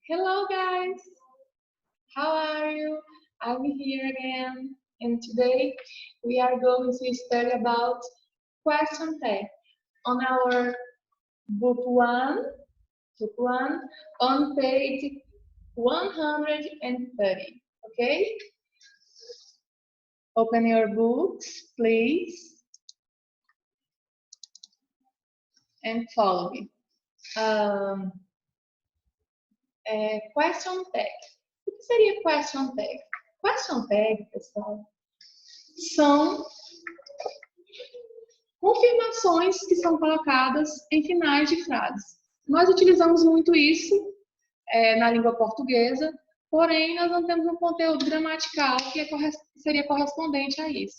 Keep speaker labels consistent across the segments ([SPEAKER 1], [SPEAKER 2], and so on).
[SPEAKER 1] Hello guys, how are you? I'm here again, and today we are going to study about question tag on our book one on page 130. Okay? Open your books, please, and follow me. Question tag. O que seria question tag? Question tag, pessoal, são confirmações que são colocadas em finais de frases. Nós utilizamos muito isso na língua portuguesa, porém nós não temos um conteúdo gramatical que seria correspondente a isso.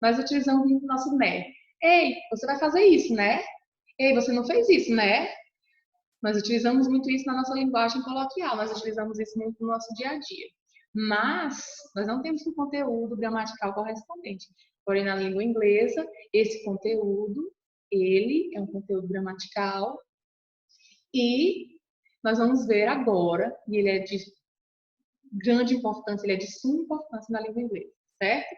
[SPEAKER 1] Nós utilizamos muito o nosso né. Ei, você vai fazer isso, né? Ei, você não fez isso, né? Nós utilizamos muito isso na nossa linguagem coloquial, nós utilizamos isso muito no nosso dia a dia. Mas nós não temos um conteúdo gramatical correspondente. Porém, na língua inglesa, esse conteúdo, ele é um conteúdo gramatical e nós vamos ver agora, e ele é de grande importância, ele é de suma importância na língua inglesa, certo?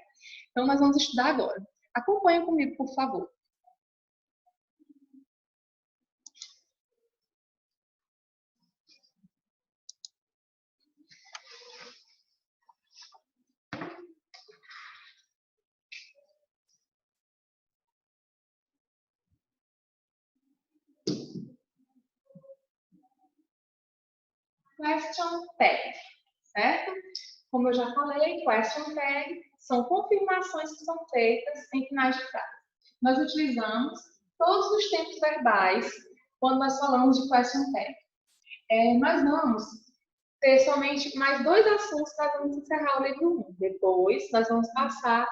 [SPEAKER 1] Então, nós vamos estudar agora. Acompanhe comigo, por favor. Question tag, certo? Como eu já falei, question tag são confirmações que são feitas em finais de frase. Nós utilizamos todos os tempos verbais quando nós falamos de question tag. Nós vamos ter somente mais dois assuntos para vamos encerrar o livro 1. Depois, nós vamos passar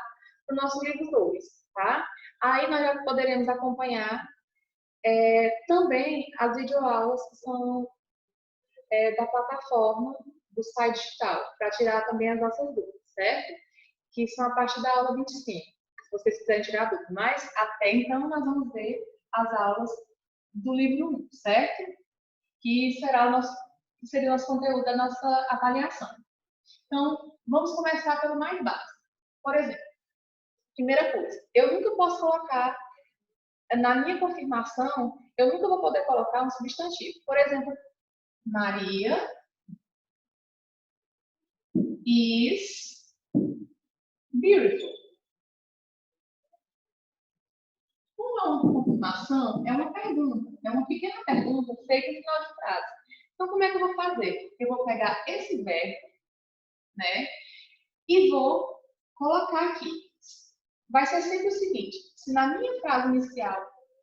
[SPEAKER 1] para o nosso livro 2, tá? Aí nós já poderemos acompanhar também as videoaulas que são da plataforma do site digital, para tirar também as nossas dúvidas, certo? Que são a partir da aula 25, se vocês quiserem tirar dúvidas. Mas, até então, nós vamos ver as aulas do livro 1, certo? Que seria o nosso conteúdo da nossa avaliação. Então, vamos começar pelo mais básico. Por exemplo, primeira coisa, eu nunca posso colocar, na minha confirmação, eu nunca vou poder colocar um substantivo. Por exemplo, Maria is beautiful. Como é uma confirmação, é uma pergunta, é uma pequena pergunta feita no final de frase. Então, como é que eu vou fazer? Eu vou pegar esse verbo, né, e vou colocar aqui. Vai ser sempre o seguinte, se na minha frase inicial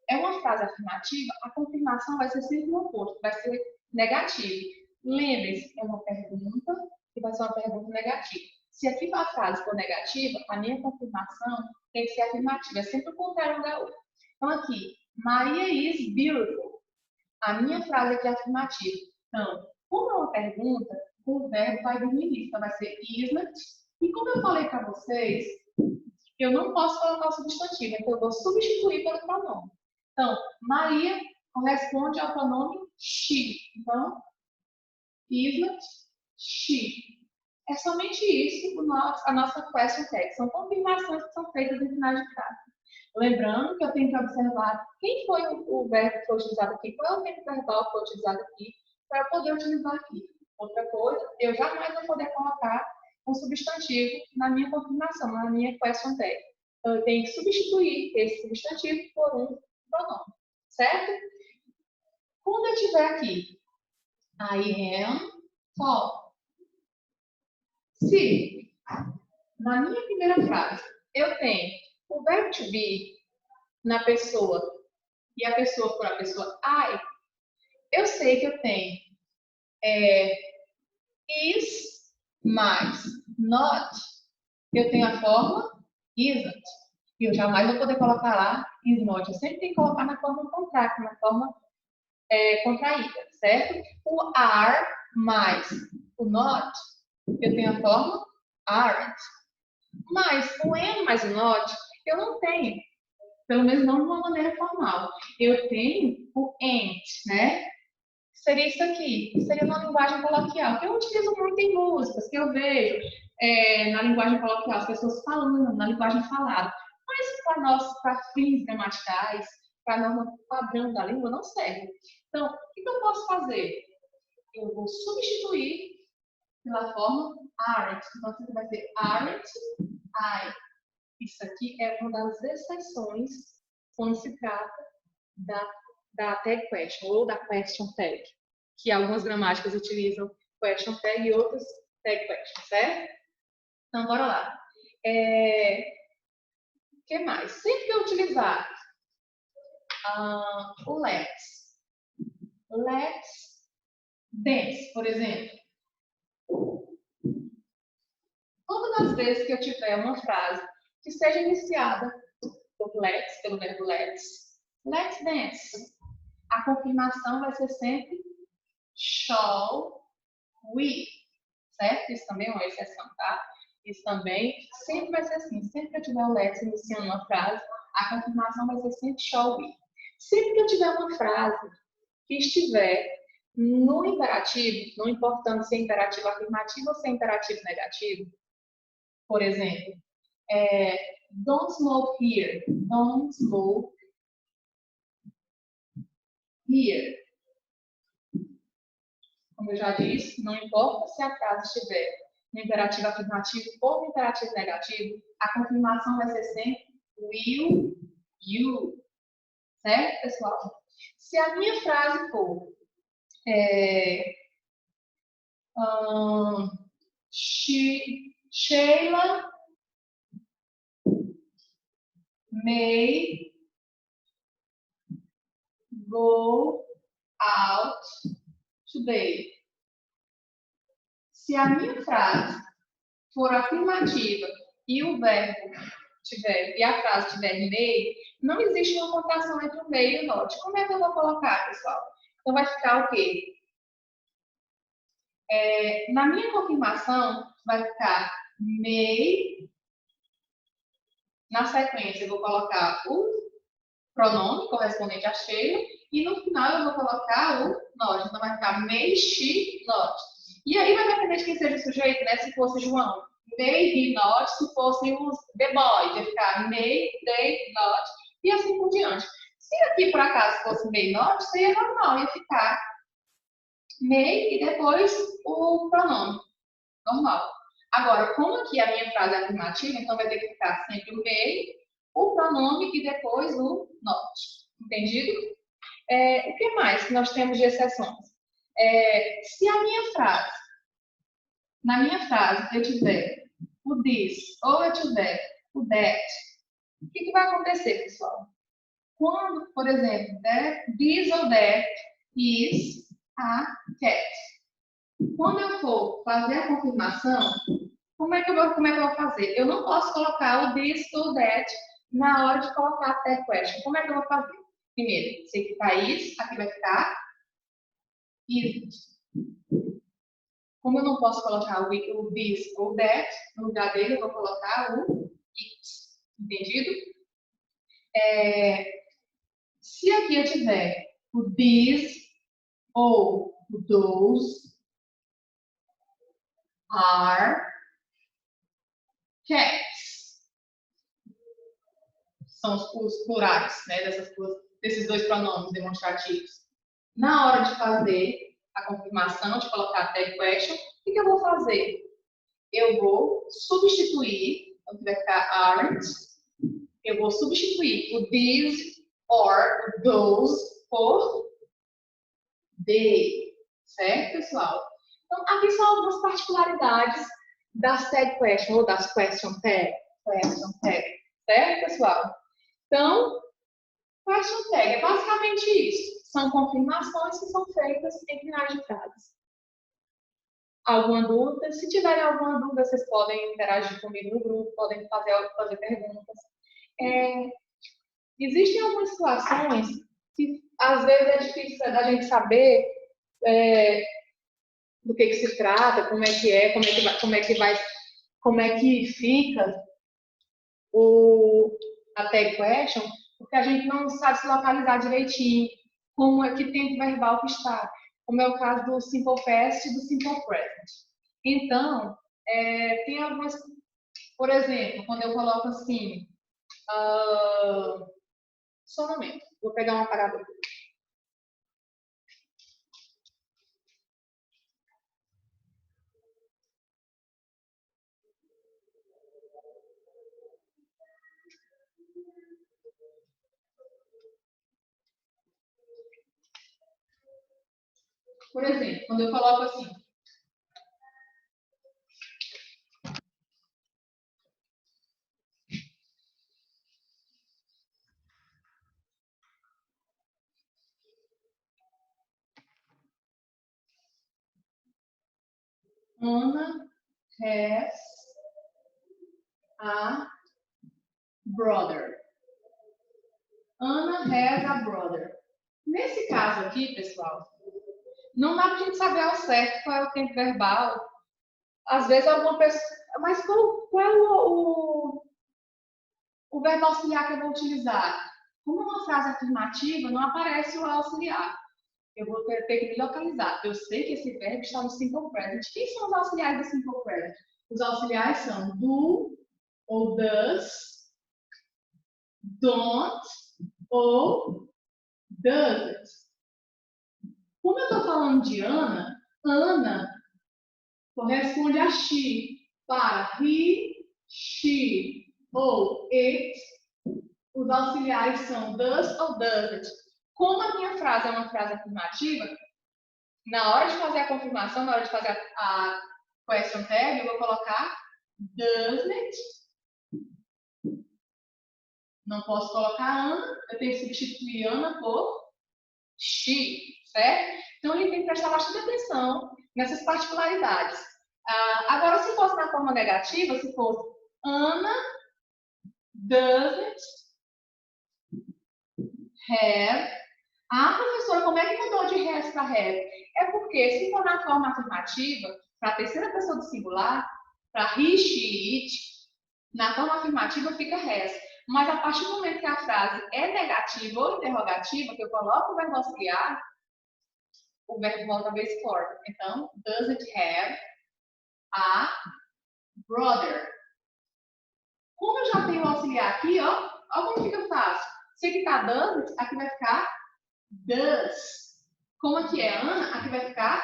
[SPEAKER 1] é uma frase afirmativa, a confirmação vai ser sempre o oposto, vai ser negativo. Lembre-se, é uma pergunta que vai ser uma pergunta negativa. Se aqui a frase for negativa, a minha confirmação tem que ser afirmativa, é sempre o contrário da outra. Então aqui, Maria is beautiful. A minha frase aqui é afirmativa. Então, como é uma pergunta, o verbo vai vir no início, então vai ser isn't. E como eu falei para vocês, eu não posso colocar o substantivo, então eu vou substituir pelo pronome. Então, Maria corresponde ao pronome she. Então, isn't she. É somente isso a nossa question tag. São confirmações que são feitas em finais de frase. Lembrando que eu tenho que observar quem foi o verbo que foi utilizado aqui, qual é o tempo verbal que foi utilizado aqui, para poder utilizar aqui. Outra coisa, eu jamais vou poder colocar um substantivo na minha confirmação, na minha question tag. Então, eu tenho que substituir esse substantivo por um pronome, certo? Quando eu tiver aqui, I am tall. Se na minha primeira frase eu tenho o verbo to be na pessoa e a pessoa for a pessoa I, eu sei que eu tenho is mais not, eu tenho a forma isn't. E eu jamais vou poder colocar lá is not. Eu sempre tenho que colocar na forma contrária, na forma contraída, certo? O are mais o not, eu tenho a forma aren't. Mas o am mais o not, eu não tenho. Pelo menos não de uma maneira formal. Eu tenho o ain't, né? seria isso aqui. Seria uma linguagem coloquial, que eu utilizo muito em músicas, que eu vejo na linguagem coloquial, as pessoas falando, na linguagem falada. Mas para nós, para fins gramaticais, para a norma padrão da língua, não serve. Então, o que eu posso fazer? Eu vou substituir pela forma aren't. Então, aqui vai ser aren't I. Isso aqui é uma das exceções quando se trata da tag question ou da question tag, que algumas gramáticas utilizam question tag e outras tag question, certo? Então, bora lá. O que mais? Sempre que eu utilizar o let's dance, por exemplo, todas as vezes que eu tiver uma frase que esteja iniciada por let's, pelo verbo let's dance, a confirmação vai ser sempre shall we, certo? Isso também é uma exceção, tá? Isso também sempre vai ser assim. Sempre que eu tiver o let's iniciando uma frase, a confirmação vai ser sempre shall we. Sempre que eu tiver uma frase que estiver no imperativo, não importando se é imperativo afirmativo ou se é imperativo negativo, por exemplo, don't smoke here. Don't smoke here. Como eu já disse, não importa se a frase estiver no imperativo afirmativo ou no imperativo negativo, a confirmação vai ser sempre will, you. Certo, pessoal? Se a minha frase for Sheila may go out today. Se a minha frase for afirmativa e o verbo tiver, e a frase tiver may, não existe uma contração entre o may e o not. Como é que eu vou colocar, pessoal? Então vai ficar o quê? Na minha confirmação, vai ficar may. Na sequência, eu vou colocar o pronome correspondente a Sheila e no final eu vou colocar o not. Então vai ficar may, she, not. E aí vai depender de quem seja o sujeito, né? Se fosse João, may, he, not. Se fosse os the boys, vai ficar may, they, not. E assim por diante. Se aqui por acaso fosse may, not, seria normal, ia ficar may e depois o pronome. Normal. Agora, como aqui a minha frase é afirmativa, então vai ter que ficar sempre o may, o pronome e depois o not. Entendido? O que mais que nós temos de exceções? Se a minha frase, na minha frase, eu tiver o this ou eu tiver o that, o que vai acontecer, pessoal? Quando, por exemplo, this ou that is a cat. Quando eu for fazer a confirmação, como é que eu vou fazer? Eu não posso colocar o this ou that na hora de colocar a tag question. Como é que eu vou fazer? Primeiro, se aqui está is, aqui vai ficar isn't. Como eu não posso colocar o this ou that, no lugar dele eu vou colocar o it. Entendido? Se aqui eu tiver o these ou o those are cats. São os plurais, né, desses dois pronomes demonstrativos. Na hora de fazer a confirmação, de colocar a tag question, o que eu vou fazer? Eu vou substituir, então vai ficar aren't, eu vou substituir o these or o those por they. Certo, pessoal? Então, aqui são algumas particularidades das tag question ou das question tag. Certo, pessoal? Então, question tag é basicamente isso. São confirmações que são feitas em finais de frases. Alguma dúvida? Se tiverem alguma dúvida, vocês podem interagir comigo no grupo, podem fazer perguntas. Existem algumas situações que às vezes é difícil da gente saber do que se trata, como é que fica a tag question, porque a gente não sabe se localizar direitinho, como é que tempo verbal que está, como é o caso do Simple Past e do Simple Present. Então, tem algumas, por exemplo, quando eu coloco assim, só um momento, vou pegar uma parada. Por exemplo, quando eu coloco assim, Anna has a brother. Anna has a brother. Nesse caso aqui, pessoal, não dá para a gente saber ao certo qual é o tempo verbal. Às vezes alguma pessoa... Mas qual é o verbo auxiliar que eu vou utilizar? Como uma frase afirmativa, não aparece o auxiliar. Eu vou ter que me localizar. Eu sei que esse verbo está no simple present. Quem são os auxiliares do simple present? Os auxiliares são do, ou does, don't, ou doesn't. Como eu estou falando de Ana, Ana corresponde a she. Para he, she ou it, os auxiliares são does ou doesn't. Como a minha frase é uma frase afirmativa, na hora de fazer a confirmação, na hora de fazer a question tag, eu vou colocar doesn't. Não posso colocar Ana, eu tenho que substituir Ana por she, certo? Então, a gente tem que prestar bastante atenção nessas particularidades. Agora, se fosse na forma negativa, se fosse Ana doesn't have. Professora, como é que mudou de has para have? É porque, se for na forma afirmativa, para a terceira pessoa do singular, para he, she, it, na forma afirmativa fica has. Mas a partir do momento que a frase é negativa ou interrogativa, que eu coloco o verbo auxiliar, o verbo volta a base form. Então, doesn't have a brother. Como eu já tenho o auxiliar aqui, ó, olha como fica fácil. Se aqui está doesn't, aqui vai ficar does. Como aqui é Ana, aqui vai ficar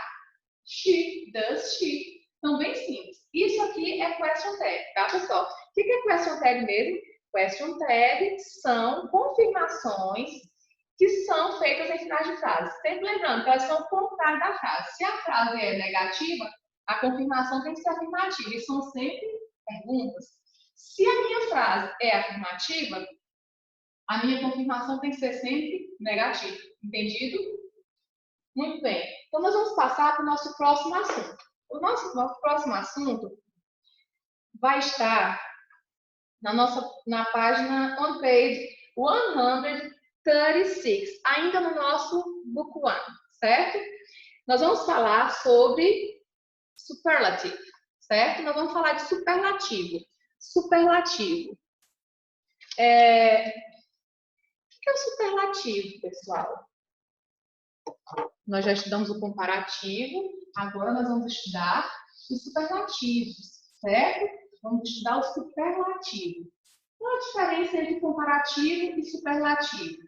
[SPEAKER 1] she, does she. Então, bem simples. Isso aqui é question tag, tá, pessoal? O que é question tag mesmo? Question tag são confirmações que são feitas em finais de frase. Sempre lembrando que elas são o contrário da frase. Se a frase é negativa, a confirmação tem que ser afirmativa. E são sempre perguntas. Se a minha frase é afirmativa, a minha confirmação tem que ser sempre negativa. Entendido? Muito bem. Então, nós vamos passar para o nosso próximo assunto. O nosso próximo assunto vai estar na página on page 136, ainda no nosso book 1, certo? Nós vamos falar sobre superlative, certo? Nós vamos falar de superlativo. Superlativo. O que é o superlativo, pessoal? Nós já estudamos o comparativo, agora nós vamos estudar os superlativos, certo? Vamos estudar o superlativo. Qual a diferença entre comparativo e superlativo?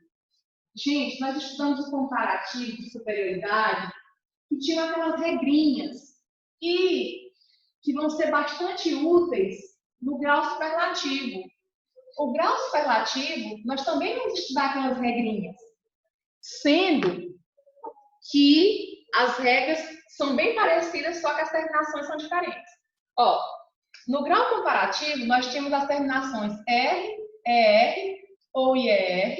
[SPEAKER 1] Gente, nós estudamos o comparativo de superioridade que tinha aquelas regrinhas e que vão ser bastante úteis no grau superlativo. O grau superlativo, nós também vamos estudar aquelas regrinhas, sendo que as regras são bem parecidas, só que as terminações são diferentes. Ó, no grau comparativo, nós tínhamos as terminações R, ER ou IER,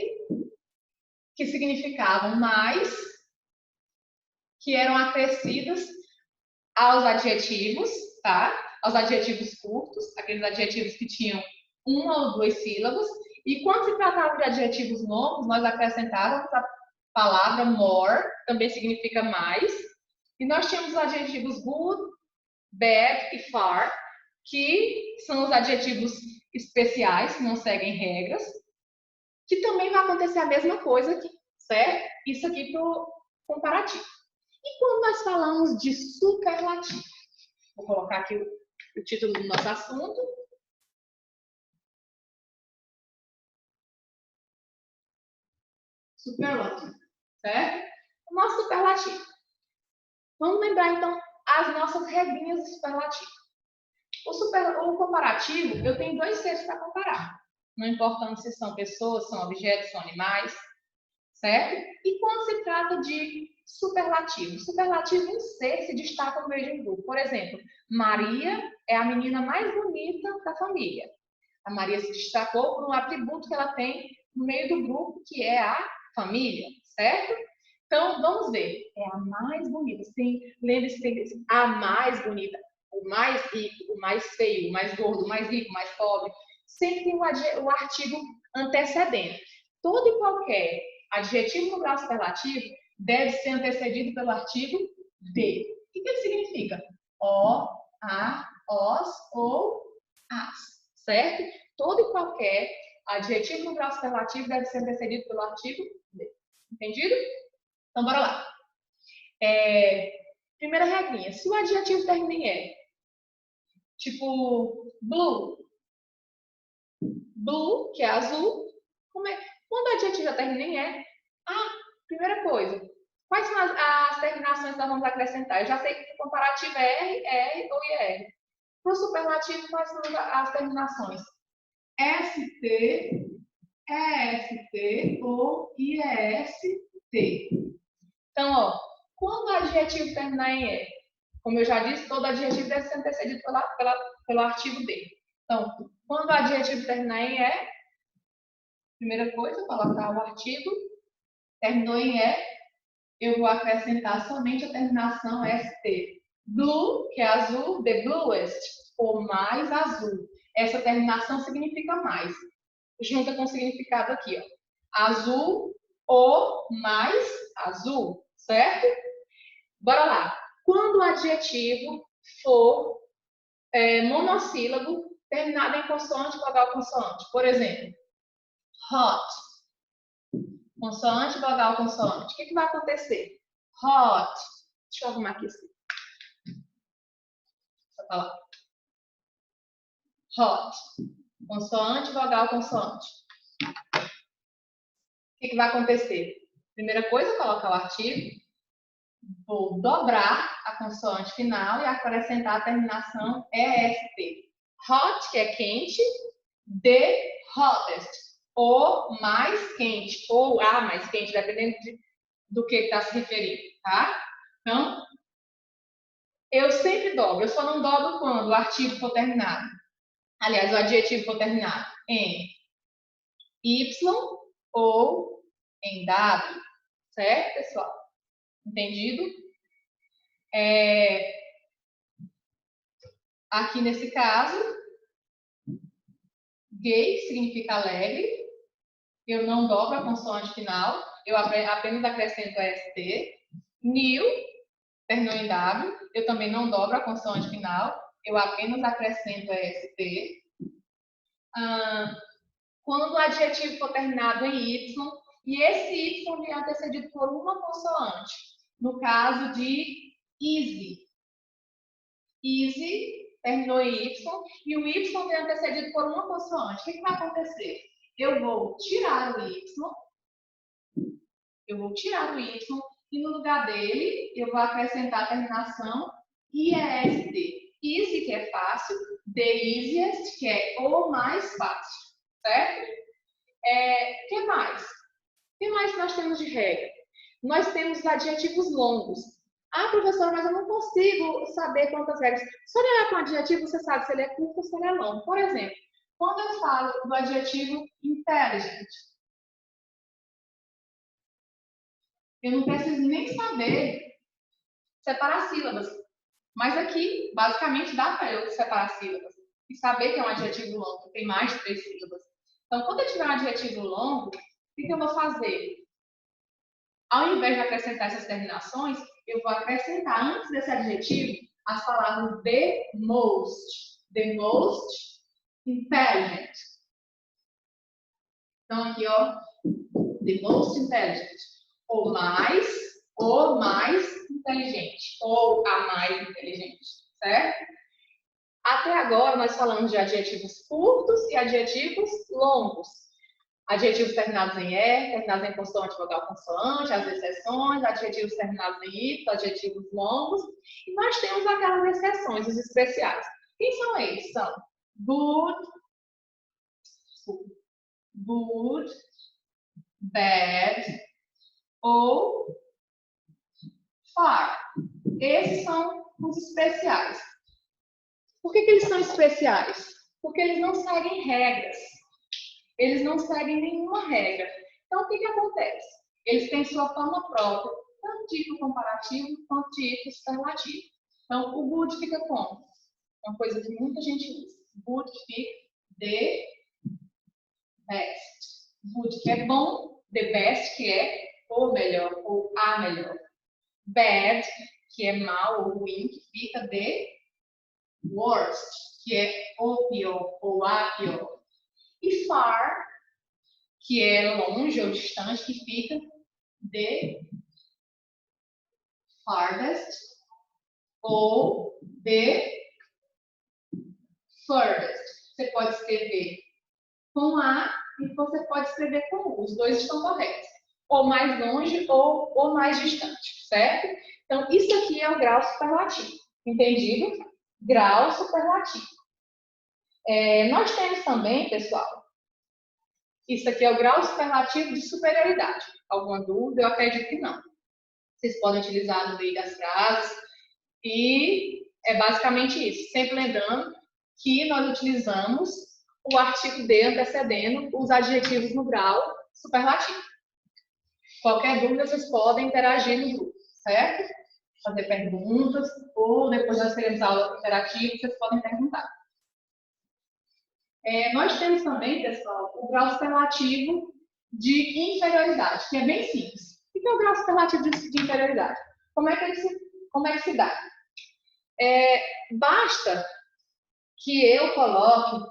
[SPEAKER 1] que significavam mais, que eram acrescidas aos adjetivos, tá? Aos adjetivos curtos, aqueles adjetivos que tinham uma ou duas sílabas. E quando se tratava de adjetivos longos, nós acrescentávamos a palavra more, também significa mais. E nós tínhamos os adjetivos good, bad e far, que são os adjetivos especiais, que não seguem regras, que também vai acontecer a mesma coisa aqui, certo? Isso aqui para o comparativo. E quando nós falamos de superlativo? Vou colocar aqui o título do nosso assunto. Superlativo, certo? O nosso superlativo. Vamos lembrar, então, as nossas regrinhas de superlativo. O comparativo, eu tenho dois seres para comparar. Não importando se são pessoas, são objetos, são animais, certo? E quando se trata de superlativo? Superlativo, um ser se destaca no meio de um grupo. Por exemplo, Maria é a menina mais bonita da família. A Maria se destacou por um atributo que ela tem no meio do grupo, que é a família, certo? Então, vamos ver. É a mais bonita. Sim, lembre-se, a mais bonita. O mais rico, o mais feio, o mais gordo, o mais rico, o mais pobre. Sempre tem o artigo antecedente. Todo e qualquer adjetivo no grau superlativo deve ser antecedido pelo artigo de. O que ele significa? O, a, os ou as, certo? Todo e qualquer adjetivo no grau superlativo deve ser antecedido pelo artigo de. Entendido? Então, bora lá. Primeira regrinha. Se o adjetivo termina em E, tipo blue, blue, que é azul, quando o adjetivo já termina em E, primeira coisa, quais são as terminações que nós vamos acrescentar? Eu já sei que o comparativo é R, R ou IR. Para o superlativo, quais são as terminações? ST, EST ou IEST. Então, ó, quando o adjetivo terminar em E, como eu já disse, todo adjetivo deve ser antecedido pelo artigo D. Então, quando o adjetivo terminar em E, primeira coisa, colocar o artigo, terminou em E, eu vou acrescentar somente a terminação ST. Blue, que é azul, the bluest, ou mais azul. Essa terminação significa mais. Junta com o significado aqui, ó. Azul ou mais azul, certo? Bora lá. Quando o adjetivo for monossílabo, terminado em consoante, vogal, consoante. Por exemplo, hot. Consoante, vogal, consoante. O que vai acontecer? Hot. Deixa eu arrumar aqui assim. Só falar. Hot. Consoante, vogal, consoante. O que vai acontecer? Primeira coisa, colocar o artigo. Vou dobrar a consoante final e acrescentar a terminação EST. Hot, que é quente. The hottest. O mais quente. Ou a mais quente, dependendo do que está se referindo, tá? Então, eu sempre dobro. Eu só não dobro quando o artigo for terminado. Aliás, o adjetivo for terminado em Y ou em W. Certo, pessoal? Entendido? Aqui nesse caso, gay significa alegre. Eu não dobro a consoante final. Eu apenas acrescento a ST. New, terminou em W. Eu também não dobro a consoante final. Eu apenas acrescento a ST. Quando o adjetivo for terminado em Y, e esse Y vier antecedido por uma consoante. No caso de easy. Easy terminou em Y, e o Y vier antecedido por uma consoante. O que vai acontecer? Eu vou tirar o Y, e no lugar dele, eu vou acrescentar a terminação IEST. Easy, que é fácil, the easiest, que é o mais fácil, certo? Que mais? O que mais nós temos de regra? Nós temos adjetivos longos. Professora, mas eu não consigo saber quantas regras. Se olhar com o adjetivo, você sabe se ele é curto ou se ele é longo. Por exemplo, quando eu falo do adjetivo intelligent, eu não preciso nem saber separar sílabas. Mas aqui, basicamente, dá para eu separar sílabas e saber que é um adjetivo longo, que tem mais de 3 sílabas. Então, quando eu tiver um adjetivo longo, o que eu vou fazer? Ao invés de acrescentar essas terminações, eu vou acrescentar antes desse adjetivo as palavras the most intelligent. Então, aqui, ó, the most intelligent, o mais o mais inteligente, ou a mais inteligente, certo? Até agora nós falamos de adjetivos curtos e adjetivos longos. Adjetivos terminados em "er", terminados em consoante, vogal, consoante, as exceções, adjetivos terminados em "ito", adjetivos longos. E nós temos aquelas exceções, os especiais. Quem são eles? São good, bad ou far. Esses são os especiais. Por que eles são especiais? Porque eles não seguem regras. Eles não seguem nenhuma regra. Então, o que acontece? Eles têm sua forma própria, tanto de ito comparativo quanto de ito superlativo. Então, o good fica como? Uma coisa que muita gente usa. Good fica the best. Good que é bom, the best que é o melhor ou a melhor. Bad, que é mal ou ruim, que fica the worst, que é o pior ou a pior. E far, que é longe ou distante, que fica the farthest ou the furthest. Você pode escrever com A e você pode escrever com U. Os dois estão corretos. Ou mais longe ou mais distante, certo? Então, isso aqui é o grau superlativo. Entendido? Grau superlativo. Nós temos também, pessoal, isso aqui é o grau superlativo de superioridade. Alguma dúvida? Eu acredito que não. Vocês podem utilizar no meio das frases. E é basicamente isso. Sempre lembrando que nós utilizamos o artigo de antecedendo os adjetivos no grau superlativo. Qualquer dúvida, vocês podem interagir no grupo, certo? Fazer perguntas, ou depois nós teremos aula interativa, vocês podem perguntar. Nós temos também, pessoal, o grau superlativo de inferioridade, que é bem simples. O que é o grau superlativo de inferioridade? Como é que se dá? Basta que eu coloque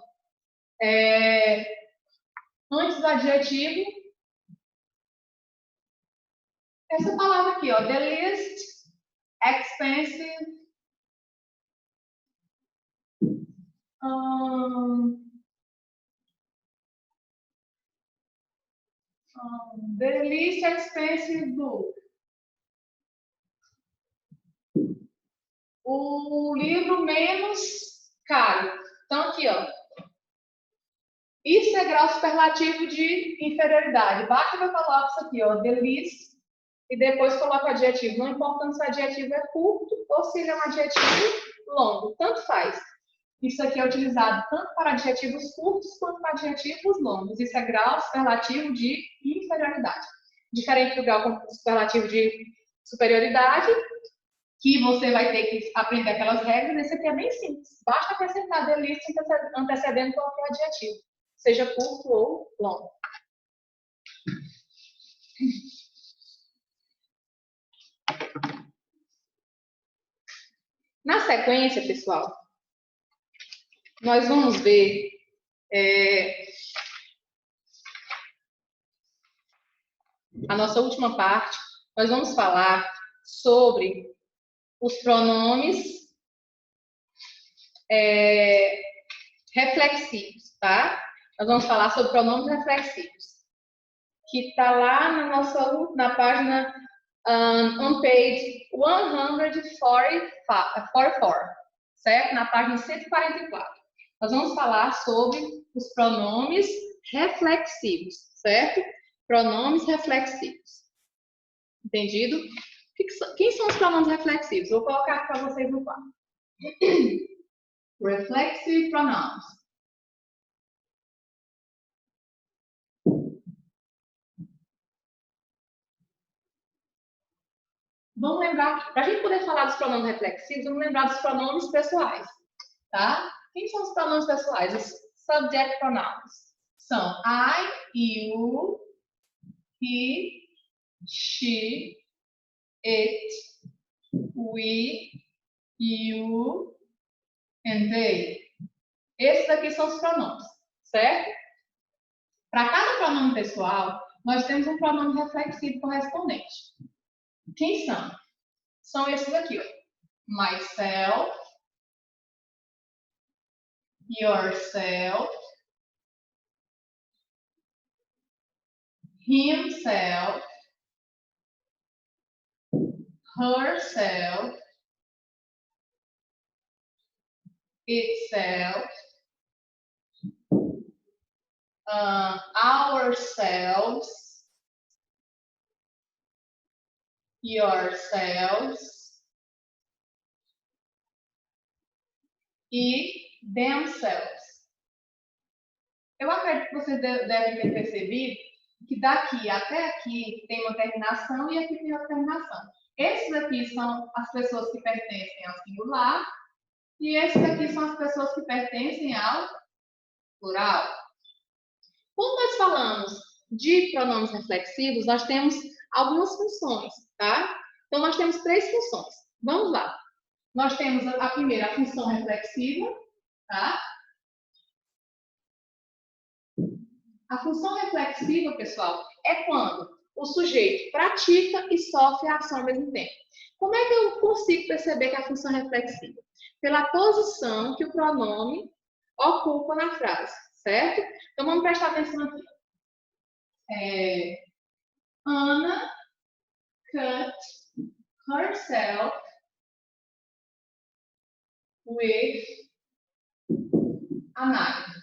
[SPEAKER 1] antes do adjetivo essa palavra aqui, ó, the least expensive the least expensive book. O livro menos caro. Então, aqui, ó. Isso é grau superlativo de inferioridade. Basta que eu coloque isso aqui, ó, the least, e depois coloco o adjetivo. Não importa se o adjetivo é curto ou se ele é um adjetivo longo. Tanto faz. Isso aqui é utilizado tanto para adjetivos curtos quanto para adjetivos longos. Isso é grau superlativo de inferioridade. Diferente do grau superlativo de superioridade, que você vai ter que aprender aquelas regras, esse aqui é bem simples. Basta acrescentar the least antecedendo qualquer adjetivo, seja curto ou longo. Na sequência, pessoal, nós vamos ver a nossa última parte. Nós vamos falar sobre os pronomes reflexivos, tá? Nós vamos falar sobre pronomes reflexivos, que está lá na página on page 144, certo? Na página 144. Nós vamos falar sobre os pronomes reflexivos, certo? Pronomes reflexivos. Entendido? Quem são os pronomes reflexivos? Vou colocar aqui para vocês no quadro. Reflexive pronouns. Vamos lembrar, para a gente poder falar dos pronomes reflexivos, vamos lembrar dos pronomes pessoais, tá? Quem são os pronomes pessoais? Os subject pronouns. São I, you, he, she, it, we, you, and they. Esses aqui são os pronomes, certo? Para cada pronome pessoal, nós temos um pronome reflexivo correspondente. Quem são? São esses aqui, ó. Myself, yourself, himself, herself, itself, ourselves, yourselves e themselves. Eu acredito que vocês devem ter percebido que daqui até aqui tem uma terminação e aqui tem outra terminação. Esses aqui são as pessoas que pertencem ao singular e esses aqui são as pessoas que pertencem ao plural. Quando nós falamos de pronomes reflexivos, nós temos algumas funções, tá? Então, nós temos três funções. Vamos lá. Nós temos a primeira, a função reflexiva, tá? A função reflexiva, pessoal, é quando o sujeito pratica e sofre a ação ao mesmo tempo. Como é que eu consigo perceber que a função é reflexiva? Pela posição que o pronome ocupa na frase, certo? Então, vamos prestar atenção aqui. Anna cut herself with a knife.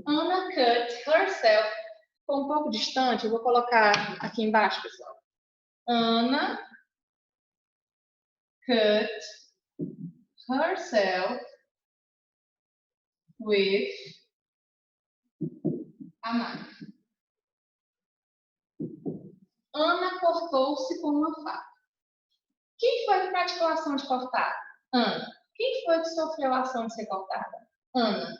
[SPEAKER 1] Anna cut herself. Ficou um pouco distante, eu vou colocar aqui embaixo, pessoal. Anna cut herself with a knife. Ana cortou-se com uma faca. Quem foi que praticou a ação de cortar? Ana. Quem foi que sofreu a ação de ser cortada? Ana.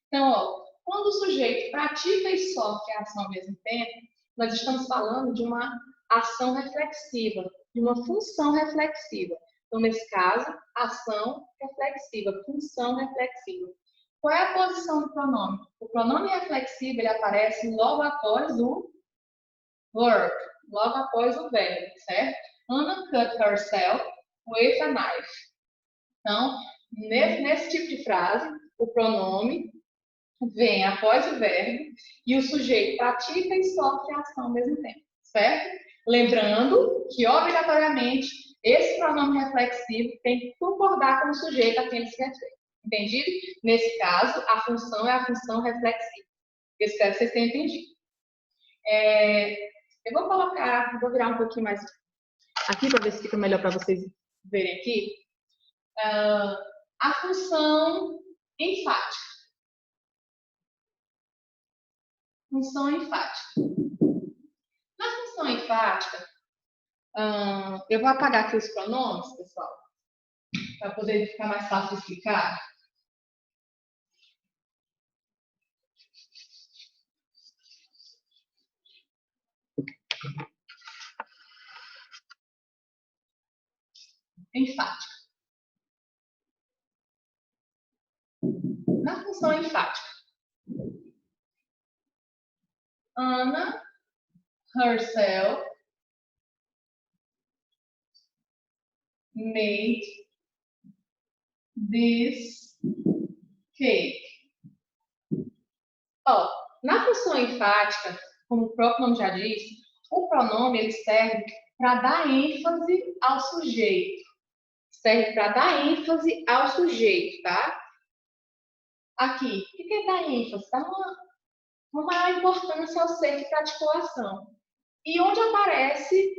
[SPEAKER 1] Então, ó, quando o sujeito pratica e sofre a ação ao mesmo tempo, nós estamos falando de uma ação reflexiva, de uma função reflexiva. Então, nesse caso, ação reflexiva, função reflexiva. Qual é a posição do pronome? O pronome reflexivo ele aparece logo após o verb, logo após o verbo, certo? Anna cut herself with a knife. Então, nesse tipo de frase, o pronome vem após o verbo e o sujeito pratica e sofre a ação ao mesmo tempo, certo? Lembrando que, obrigatoriamente, esse pronome reflexivo tem que concordar com o sujeito a quem ele se refere. Entendido? Nesse caso, a função é a função reflexiva. Eu espero que vocês tenham entendido. Eu vou virar um pouquinho mais aqui para ver se fica melhor para vocês verem aqui. A função enfática. Função enfática. Na função enfática, eu vou apagar aqui os pronomes, pessoal, para poder ficar mais fácil de explicar. Enfática. Na função enfática, Anna herself made this cake. Na função enfática, como o próprio nome já diz, o pronome ele serve para dar ênfase ao sujeito. Serve para dar ênfase ao sujeito, tá? Aqui, o que é dar ênfase? Dá uma maior importância ao ser que praticou a ação. E onde aparece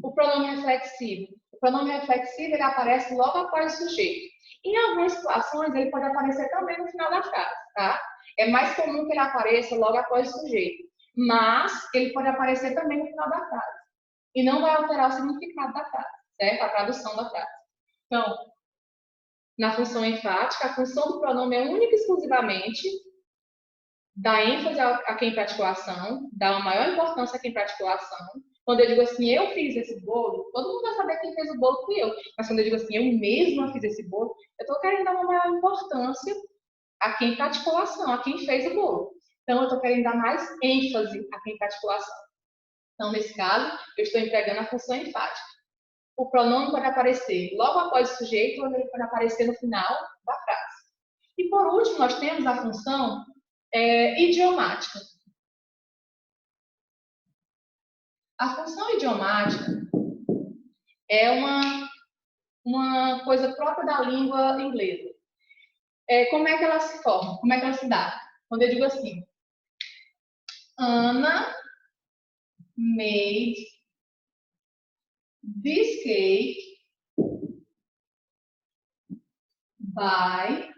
[SPEAKER 1] o pronome reflexivo? O pronome reflexivo ele aparece logo após o sujeito. Em algumas situações, ele pode aparecer também no final da frase, tá? É mais comum que ele apareça logo após o sujeito. Mas ele pode aparecer também no final da frase. E não vai alterar o significado da frase, certo? A tradução da frase. Então, na função enfática, a função do pronome é única e exclusivamente dar ênfase a quem praticou a ação, dar uma maior importância a quem praticou a ação. Quando eu digo assim, eu fiz esse bolo, todo mundo vai saber quem fez o bolo fui eu. Mas quando eu digo assim, eu mesma fiz esse bolo, eu estou querendo dar uma maior importância a quem praticou a ação, a quem fez o bolo. Então, eu estou querendo dar mais ênfase a quem praticou a ação. Então, nesse caso, eu estou empregando a função enfática. O pronome pode aparecer logo após o sujeito ou ele pode aparecer no final da frase. E, por último, nós temos a função idiomática. A função idiomática é uma coisa própria da língua inglesa. Como é que ela se forma? Como é que ela se dá? Quando eu digo assim, Anna made this cake by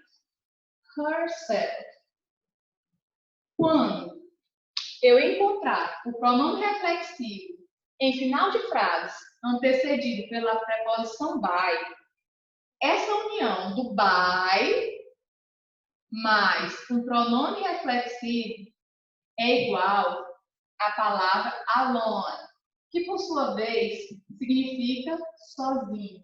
[SPEAKER 1] herself. Quando eu encontrar o pronome reflexivo em final de frase antecedido pela preposição by, essa união do by mais um pronome reflexivo é igual à palavra alone, que por sua vez significa sozinho,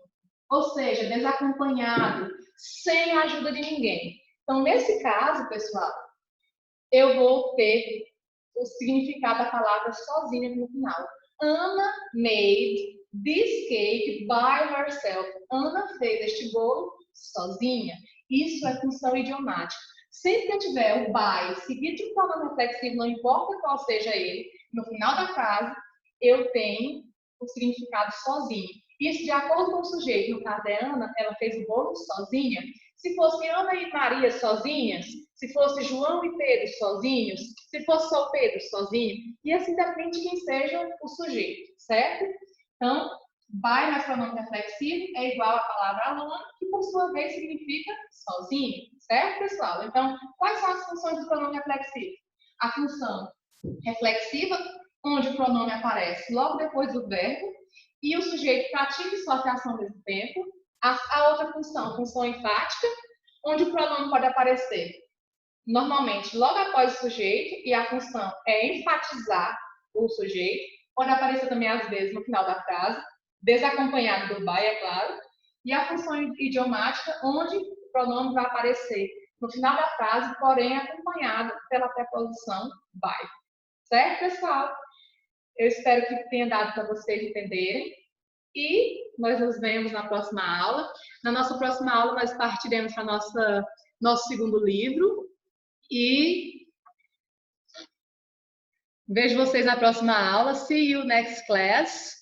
[SPEAKER 1] ou seja, desacompanhado, sem a ajuda de ninguém. Então, nesse caso, pessoal, eu vou ter o significado da palavra sozinha no final. Anna made this cake by herself. Ana fez este bolo sozinha. Isso é função idiomática. Sempre que eu tiver o by seguido de um pronome reflexivo, não importa qual seja ele, no final da frase, eu tenho o significado sozinho. Isso de acordo com o sujeito. No caso da Ana, ela fez o bolo sozinha. Se fosse Ana e Maria sozinhas, se fosse João e Pedro sozinhos, se fosse só Pedro sozinho, e assim depende de quem seja o sujeito, certo? Então, by mais pronome reflexivo é igual à palavra alone, que por sua vez significa sozinho, certo, pessoal? Então, quais são as funções do pronome reflexivo? A função reflexiva, onde o pronome aparece logo depois do verbo, e o sujeito pratica e sofre a ação ao mesmo tempo. A outra função, função enfática, onde o pronome pode aparecer normalmente logo após o sujeito, e a função é enfatizar o sujeito. Pode aparecer também, às vezes, no final da frase, desacompanhado do by, é claro. E a função idiomática, onde o pronome vai aparecer no final da frase, porém acompanhado pela preposição by. Certo, pessoal? Eu espero que tenha dado para vocês entenderem. E nós nos vemos na próxima aula. Na nossa próxima aula, nós partiremos para nosso segundo livro. E vejo vocês na próxima aula. See you next class.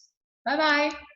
[SPEAKER 1] Bye, bye.